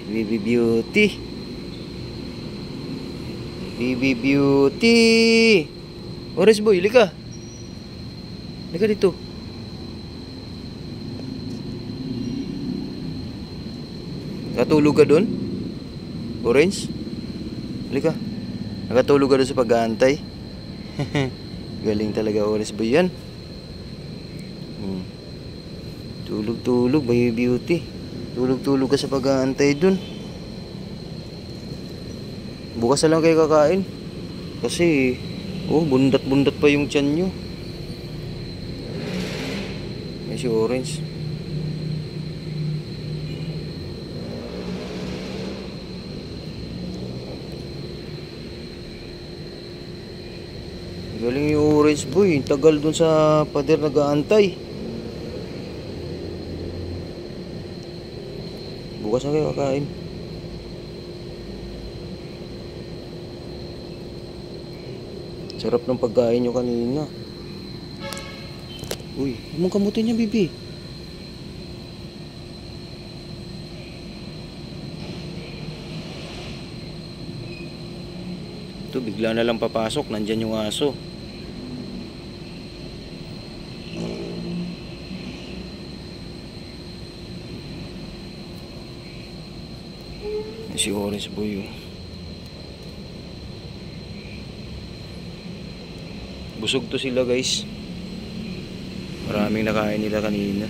Baby Beauty. Baby Beauty. Orange boy, lika. Lika dito. Nakatulog ka dun? Orange? Lika. Nakatulog ka dun sa pag-aantay? Galing talaga Orange boy yan. Tulog-tulog, Baby Beauty. Tulog-tulog ka sa pag-aantay dun. Bukas na lang kayo kakain. Kasi, bundat-bundat pa yung tiyan nyo. May si Orange. Galing yung Orange boy. Tagal dun sa pader nag-aantay. Bukas na kayo kakain. Sarap ng pagkain nyo kanina. Uy, anong kamutin niya, bibi? Ito, bigla na lang papasok. Nandyan yung aso. Si Orange boy. Busog to sila, guys. Maraming nakain nila kanina.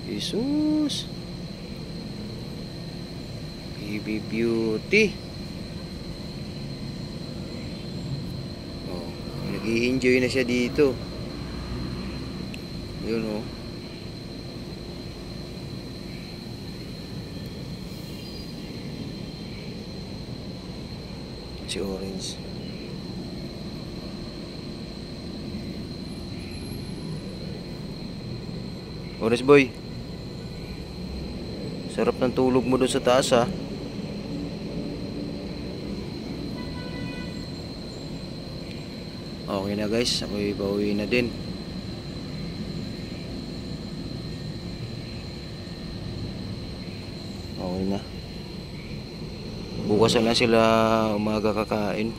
Jesus. Baby Beauty. Nag-i-enjoy na siya dito. Yun si Orange. Orange boy, sarap ng tulog mo doon sa taas, ha. Okay na, guys, ako'y pauwi na din. Okay na. Bukas na lang sila umaga kakain.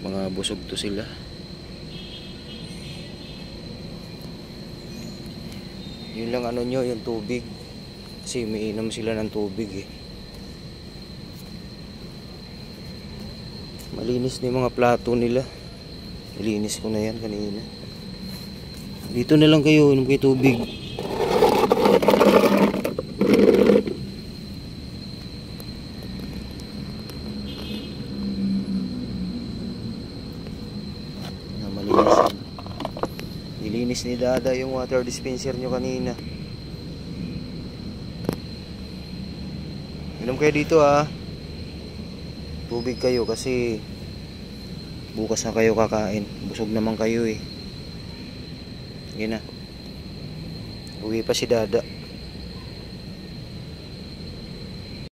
Mga busog to sila. Yun lang nyo, yung tubig. Kasi umiinom sila ng tubig, eh. Malinis na yung mga plato nila. Nilinis ko na yan kanina. Dito na lang kayo, inom kayo tubig. Nilinis ni Dada yung water dispenser nyo kanina. Inom kayo dito, ha. Tubig kayo kasi bukas na kayo kakain. Busog naman kayo, eh. Yan na. Uwi pa si Dada.